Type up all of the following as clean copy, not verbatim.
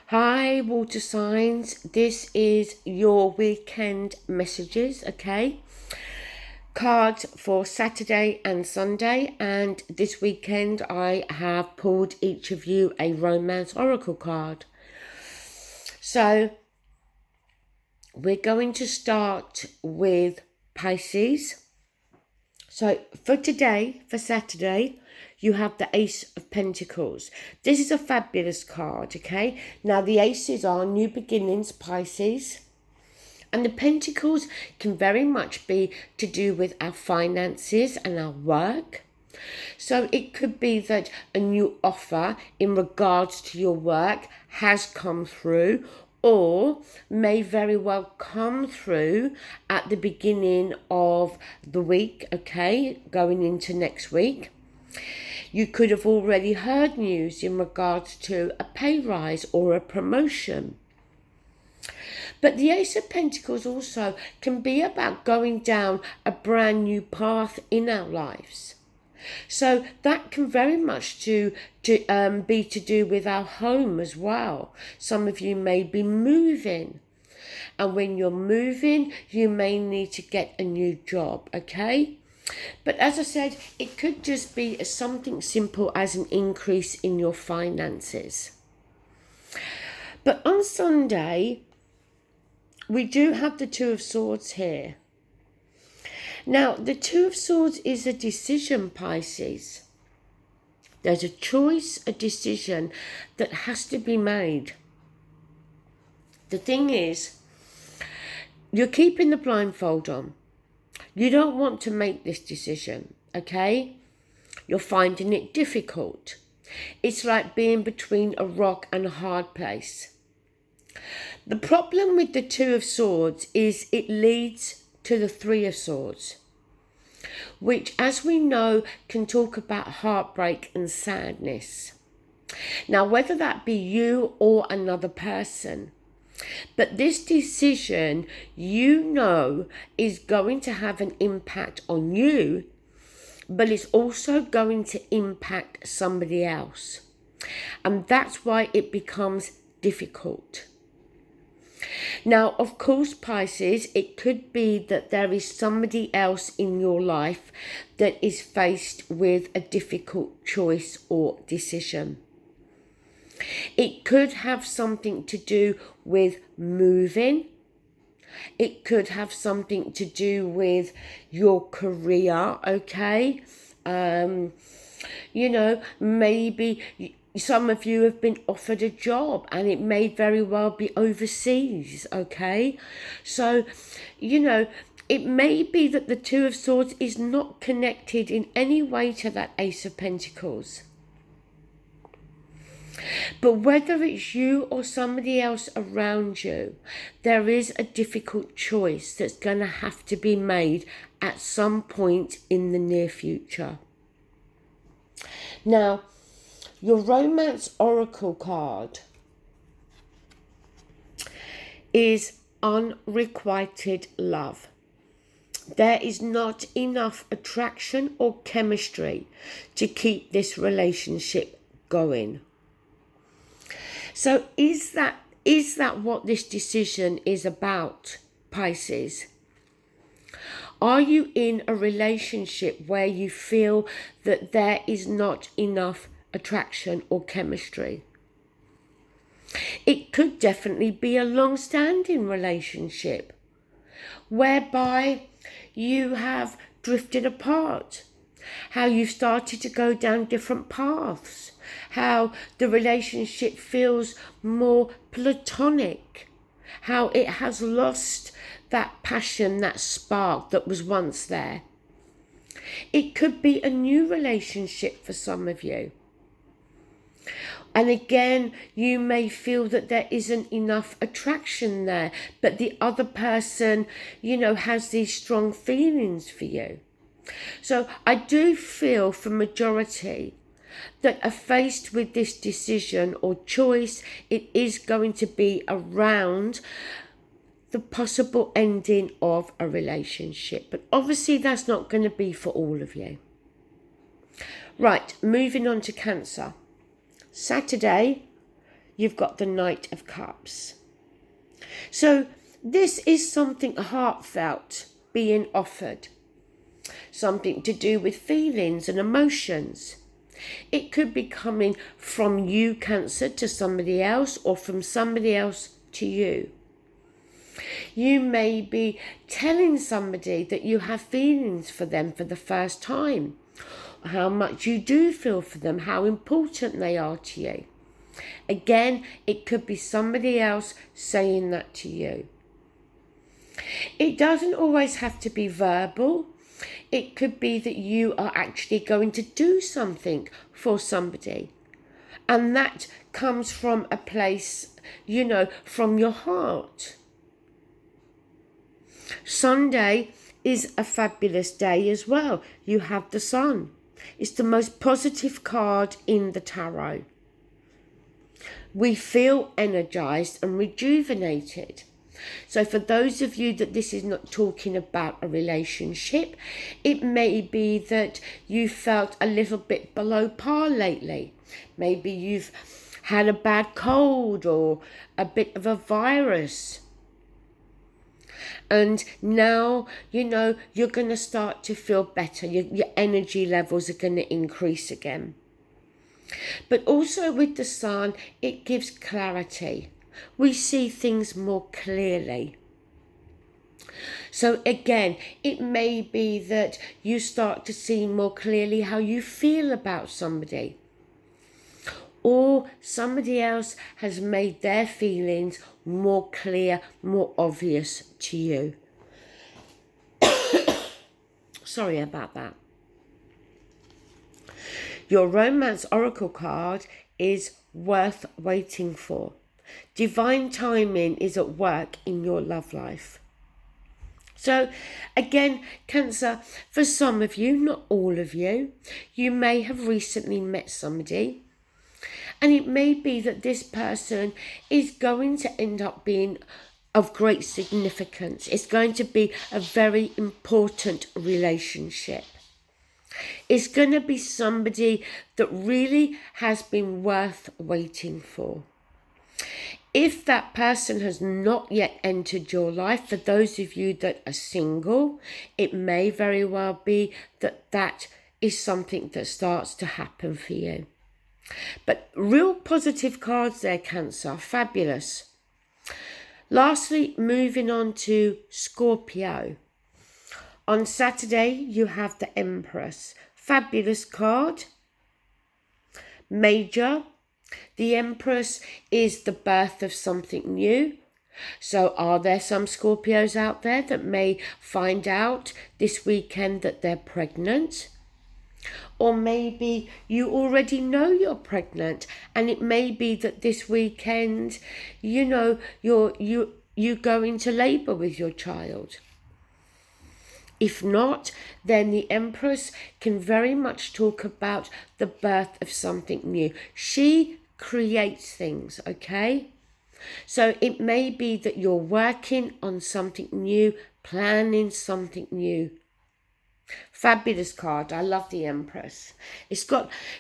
Hi, water signs. This is your weekend messages, okay? Cards for Saturday and Sunday, and this weekend I have pulled each of you a romance oracle card. So, we're going to start with Pisces. So, for today, for Saturday, you have the Ace of Pentacles. This is a fabulous card, okay? Now, the aces are new beginnings, Pisces. And the Pentacles can very much be to do with our finances and our work. So it could be that a new offer in regards to your work has come through, or may very well come through at the beginning of the week, okay, going into next week. You could have already heard news in regards to a pay rise or a promotion. But the Ace of Pentacles also can be about going down a brand new path in our lives. So that can very much be to do with our home as well. Some of you may be moving. And when you're moving, you may need to get a new job, okay? But as I said, it could just be something simple as an increase in your finances. But on Sunday, we do have the Two of Swords here. Now, the Two of Swords is a decision, Pisces. There's a choice, a decision that has to be made. The thing is, you're keeping the blindfold on. You don't want to make this decision, okay? You're finding it difficult. It's like being between a rock and a hard place. The problem with the Two of Swords is it leads to the Three of Swords, which, as we know, can talk about heartbreak and sadness. Now, whether that be you or another person, but this decision, you know, is going to have an impact on you, but it's also going to impact somebody else. And that's why it becomes difficult. Now, of course, Pisces, it could be that there is somebody else in your life that is faced with a difficult choice or decision. It could have something to do with moving. It could have something to do with your career, okay? Maybe some of you have been offered a job and it may very well be overseas, okay? So, it may be that the Two of Swords is not connected in any way to that Ace of Pentacles. But whether it's you or somebody else around you, there is a difficult choice that's going to have to be made at some point in the near future. Now, your romance oracle card is unrequited love. There is not enough attraction or chemistry to keep this relationship going. So is that what this decision is about, Pisces? Are you in a relationship where you feel that there is not enough attraction or chemistry? It could definitely be a long-standing relationship whereby you have drifted apart, how you've started to go down different paths, how the relationship feels more platonic, how it has lost that passion, that spark that was once there. It could be a new relationship for some of you. And again, you may feel that there isn't enough attraction there, but the other person, has these strong feelings for you. So I do feel for majority that are faced with this decision or choice, it is going to be around the possible ending of a relationship. But obviously that's not going to be for all of you. Right, moving on to Cancer. Saturday, you've got the Knight of Cups. So this is something heartfelt being offered. Something to do with feelings and emotions. It could be coming from you, Cancer, to somebody else, or from somebody else to you. You may be telling somebody that you have feelings for them for the first time, how much you do feel for them, how important they are to you. Again, it could be somebody else saying that to you. It doesn't always have to be verbal. It could be that you are actually going to do something for somebody. And that comes from a place, from your heart. Sunday is a fabulous day as well. You have the Sun. It's the most positive card in the tarot. We feel energized and rejuvenated. So for those of you that this is not talking about a relationship, it may be that you felt a little bit below par lately. Maybe you've had a bad cold or a bit of a virus. And now, you're going to start to feel better. Your energy levels are going to increase again. But also with the Sun, it gives clarity. We see things more clearly. So again, it may be that you start to see more clearly how you feel about somebody. Or somebody else has made their feelings more clear, more obvious to you. Sorry about that. Your romance oracle card is worth waiting for. Divine timing is at work in your love life. So again, Cancer, for some of you, not all of you, you may have recently met somebody. And it may be that this person is going to end up being of great significance. It's going to be a very important relationship. It's going to be somebody that really has been worth waiting for. If that person has not yet entered your life, for those of you that are single, it may very well be that that is something that starts to happen for you. But real positive cards there, Cancer. Fabulous. Lastly, moving on to Scorpio. On Saturday, you have the Empress. Fabulous card. Major. The Empress is the birth of something new. So are there some Scorpios out there that may find out this weekend that they're pregnant? Or maybe you already know you're pregnant, and it may be that this weekend, you go into labour with your child. If not, then the Empress can very much talk about the birth of something new. She creates things, okay? So it may be that you're working on something new, planning something new. Fabulous card. I love the Empress.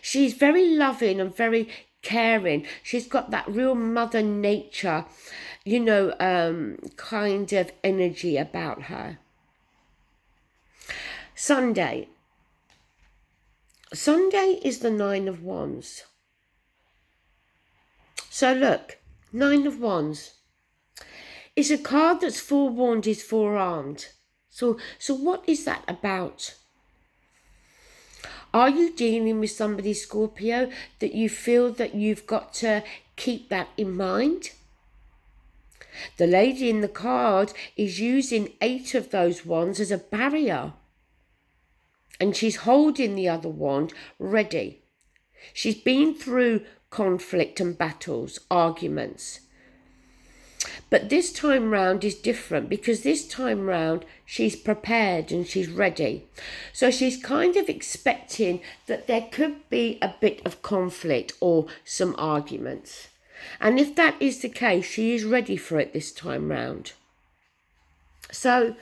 She's very loving and very caring. She's got that real Mother Nature, kind of energy about her. Sunday. Sunday is the Nine of Wands. So look, Nine of Wands. It's a card that's forewarned is forearmed. So what is that about? Are you dealing with somebody, Scorpio, that you feel that you've got to keep that in mind? The lady in the card is using 8 of those wands as a barrier. And she's holding the other wand ready. She's been through conflict and battles, arguments. But this time round is different, because this time round she's prepared and she's ready. So she's kind of expecting that there could be a bit of conflict or some arguments. And if that is the case, she is ready for it this time round. So,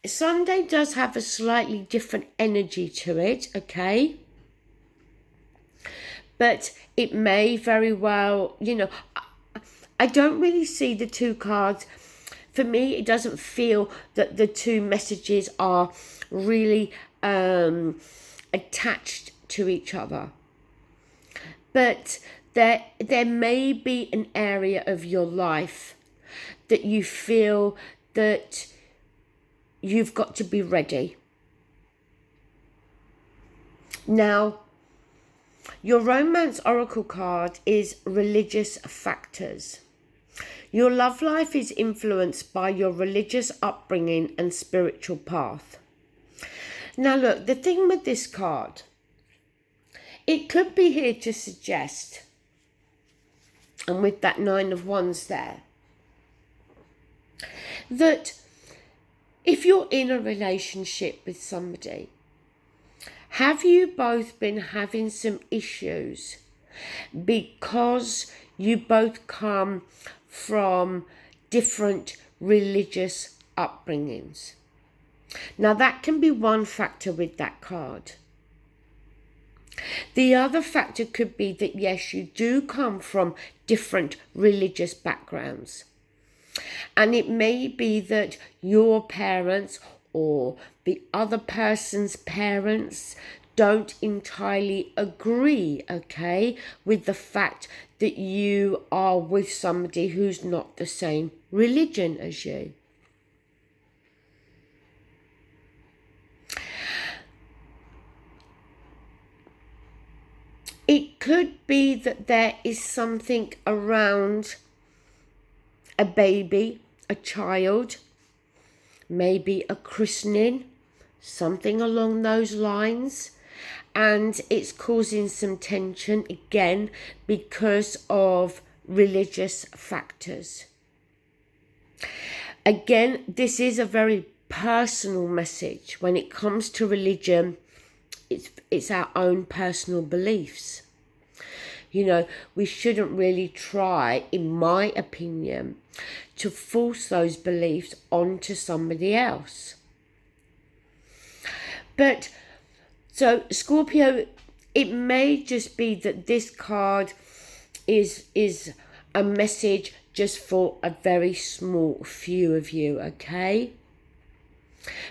Sunday does have a slightly different energy to it, okay? But it may very well, I don't really see the two cards. For me, it doesn't feel that the two messages are really attached to each other. But there may be an area of your life that you feel that you've got to be ready. Now, your romance oracle card is religious factors. Your love life is influenced by your religious upbringing and spiritual path. Now look, the thing with this card, it could be here to suggest, and with that 9 of Wands there, that if you're in a relationship with somebody, have you both been having some issues because you both come from different religious upbringings? Now that can be one factor with that card. The other factor could be that yes, you do come from different religious backgrounds. And it may be that your parents or the other person's parents don't entirely agree, okay, with the fact that you are with somebody who's not the same religion as you. It could be that there is something around a baby, a child, maybe a christening, something along those lines, and it's causing some tension again because of religious factors. Again, this is a very personal message. When it comes to religion, it's our own personal beliefs. We shouldn't really try, in my opinion, to force those beliefs onto somebody else. But, so Scorpio, it may just be that this card is a message just for a very small few of you, okay?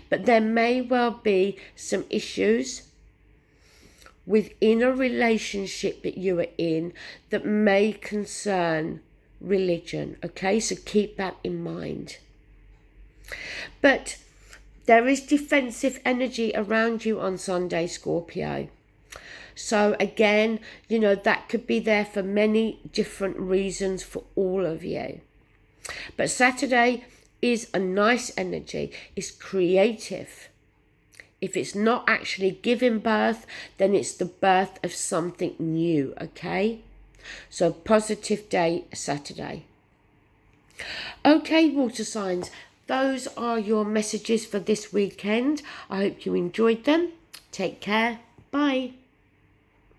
But there may well be some issues within a relationship that you are in that may concern religion, okay? So keep that in mind. But there is defensive energy around you on Sunday, Scorpio. So again, that could be there for many different reasons for all of you. But Saturday is a nice energy. It's creative. If it's not actually giving birth, then it's the birth of something new, okay? So positive day, Saturday. Okay, water signs, those are your messages for this weekend. I hope you enjoyed them. Take care. Bye.